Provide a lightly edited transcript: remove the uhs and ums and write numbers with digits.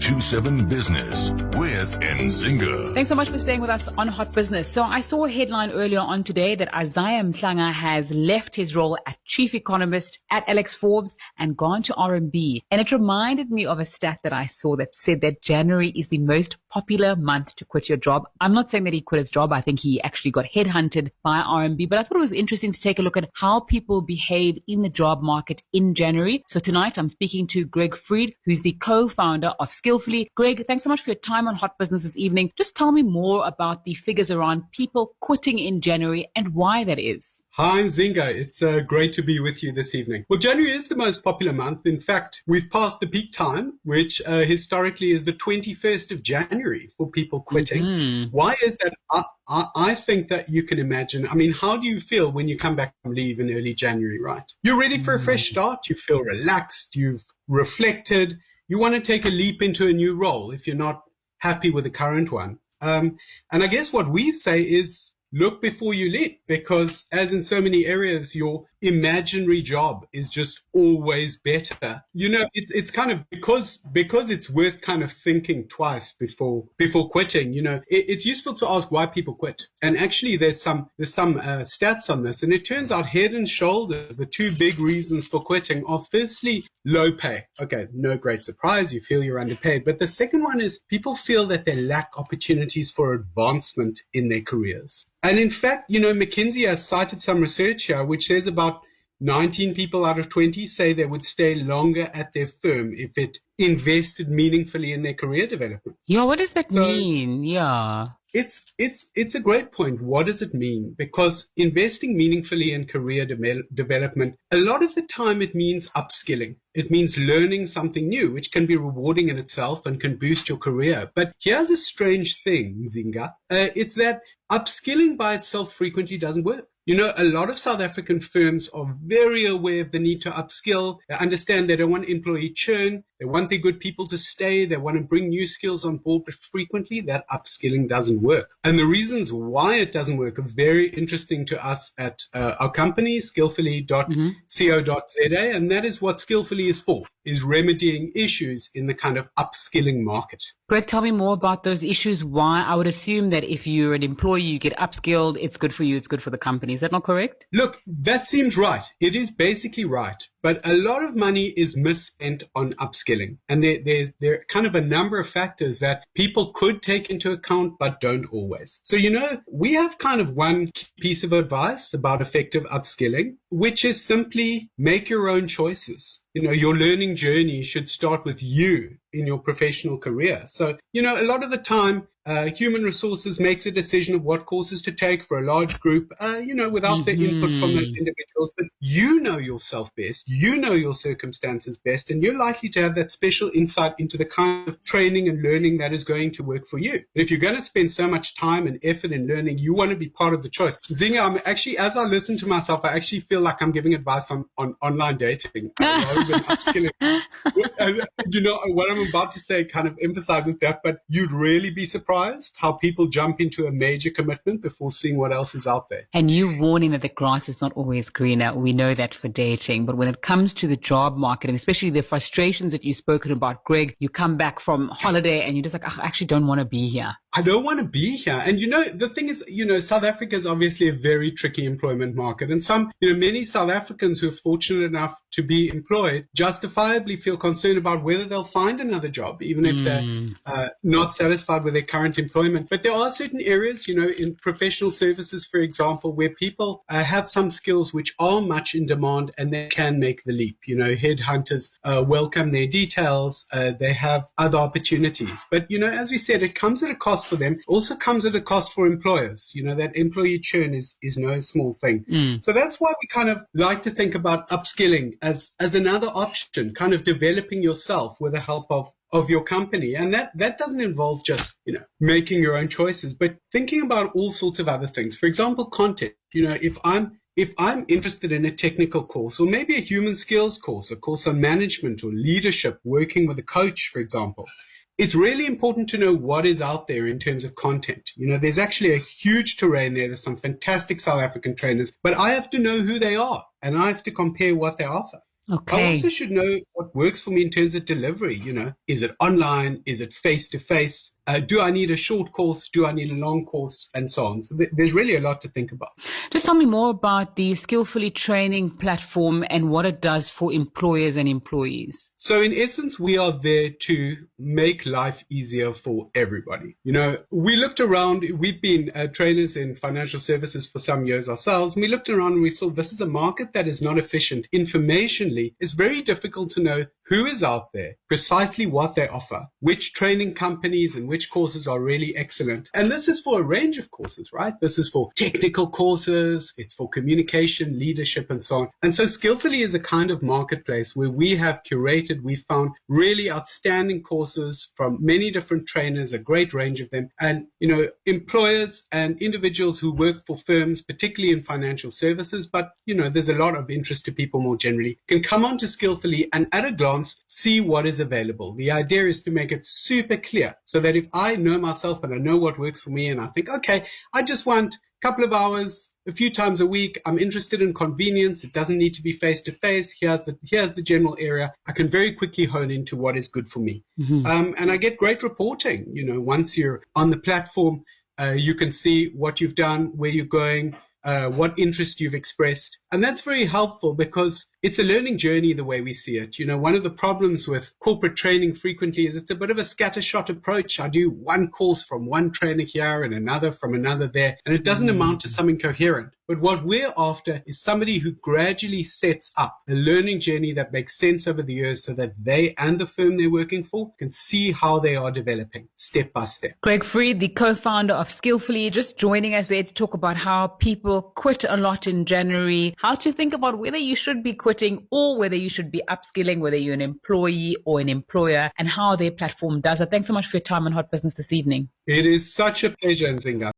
24/7 Business with Nzinga. Thanks so much for staying with us on Hot Business. So I saw a headline earlier on today that Isaiah Mhlanga has left his role as chief economist at Alex Forbes and gone to R&B. And it reminded me of a stat that I saw that said that January is the most popular month to quit your job. I'm not saying that he quit his job. I think he actually got headhunted by R&B, but I thought it was interesting to take a look at how people behave in the job market in January. So tonight I'm speaking to Greg Freed, who's the co-founder of Skillfully. Greg, thanks so much for your time on Hot Business this evening. Just tell me more about the figures around people quitting in January and why that is. Hi, Nzinga. It's great to be with you this evening. Well, January is the most popular month. In fact, we've passed the peak time, which historically is the 21st of January for people quitting. Mm-hmm. Why is that? I think that you can imagine. I mean, how do you feel when you come back from leave in early January, right? You're ready for a fresh start. You feel relaxed. You've reflected. You want to take a leap into a new role if you're not happy with the current one. And I guess what we say is, look before you leap, because as in so many areas, your imaginary job is just always better. You know, it's kind of because it's worth kind of thinking twice before quitting. You know, it's useful to ask why people quit. And actually, there's some stats on this, and it turns out head and shoulders, the two big reasons for quitting are firstly low pay. Okay, no great surprise, you feel you're underpaid. But the second one is people feel that they lack opportunities for advancement in their careers. And in fact, you know, McKinsey has cited some research here which says about 19 people out of 20 say they would stay longer at their firm if it invested meaningfully in their career development. Yeah, what does that mean? Yeah. It's a great point. What does it mean? Because investing meaningfully in career development, a lot of the time it means upskilling. It means learning something new, which can be rewarding in itself and can boost your career. But here's a strange thing, Nzinga. It's that upskilling by itself frequently doesn't work. You know, a lot of South African firms are very aware of the need to upskill. They understand they don't want employee churn. They want their good people to stay. They want to bring new skills on board, but frequently that upskilling doesn't work. And the reasons why it doesn't work are very interesting to us at our company, skillfully.co.za. And that is what Skillfully is for, is remedying issues in the kind of upskilling market. Greg, tell me more about those issues. Why? I would assume that if you're an employee, you get upskilled, it's good for you, it's good for the company. Is that not correct? Look, that seems right. It is basically right. But a lot of money is misspent on upskilling. And there are kind of a number of factors that people could take into account, but don't always. So, you know, we have kind of one piece of advice about effective upskilling, which is simply make your own choices. You know, your learning journey should start with you in your professional career. So, you know, a lot of the time, human resources makes a decision of what courses to take for a large group, you know, without the input from those individuals. But you know yourself best, you know your circumstances best, and you're likely to have that special insight into the kind of training and learning that is going to work for you. And if you're going to spend so much time and effort in learning, you want to be part of the choice. Nzinga, I'm actually, as I listen to myself, I actually feel like I'm giving advice on online dating rather than upskilling. You know, what I'm about to say kind of emphasizes that, but you'd really be surprised how people jump into a major commitment before seeing what else is out there. And you warning that the grass is not always greener. We know that for dating. But when it comes to the job market, and especially the frustrations that you've spoken about, Greg, you come back from holiday and you're just like, I actually don't want to be here. I don't want to be here. And, you know, the thing is, you know, South Africa is obviously a very tricky employment market. And many South Africans who are fortunate enough to be employed justifiably feel concerned about whether they'll find another job, even if they're not satisfied with their current employment. But there are certain areas, you know, in professional services, for example, where people have some skills which are much in demand and they can make the leap. You know, headhunters welcome their details. They have other opportunities. But, you know, as we said, it comes at a cost for them, also comes at a cost for employers. You know, that employee churn is no small thing. So that's why we kind of like to think about upskilling as another option, kind of developing yourself with the help of your company. And that doesn't involve just, you know, making your own choices, but thinking about all sorts of other things. For example, content. You know, if I'm interested in a technical course, or maybe a human skills course, a course on management or leadership, working with a coach, for example, it's really important to know what is out there in terms of content. You know, there's actually a huge terrain there. There's some fantastic South African trainers, but I have to know who they are and I have to compare what they offer. I Okay. also should know what works for me in terms of delivery. Is it online? Is it face to face? Do I need a short course? Do I need a long course? And so on. So there's really a lot to think about. Just tell me more about the Skillfully training platform and what it does for employers and employees. So in essence, we are there to make life easier for everybody. We looked around, we've been trainers in financial services for some years ourselves, and we looked around and we saw this is a market that is not efficient. Informationally, it's very difficult to know who is out there, precisely what they offer, which training companies and which courses are really excellent. And this is for a range of courses, right? This is for technical courses, it's for communication, leadership, and so on. And so Skillfully is a kind of marketplace where we have curated, we found really outstanding courses from many different trainers, a great range of them. And, employers and individuals who work for firms, particularly in financial services, but, there's a lot of interest to people more generally, can come onto Skillfully and at a glance see what is available. The idea is to make it super clear so that if I know myself and I know what works for me and I think, okay, I just want a couple of hours, a few times a week, I'm interested in convenience, it doesn't need to be face to face, here's the general area, I can very quickly hone into what is good for me. And I get great reporting. Once you're on the platform, you can see what you've done, where you're going, what interest you've expressed. And that's very helpful because it's a learning journey the way we see it. One of the problems with corporate training frequently is it's a bit of a scattershot approach. I do one course from one trainer here and another from another there, and it doesn't amount to something coherent. But what we're after is somebody who gradually sets up a learning journey that makes sense over the years so that they and the firm they're working for can see how they are developing step by step. Greg Freed, the co-founder of Skillfully, just joining us there to talk about how people quit a lot in January, how to think about whether you should be quitting or whether you should be upskilling, whether you're an employee or an employer, and how their platform does it. Thanks so much for your time on Hot Business this evening. It is such a pleasure, Nzinga.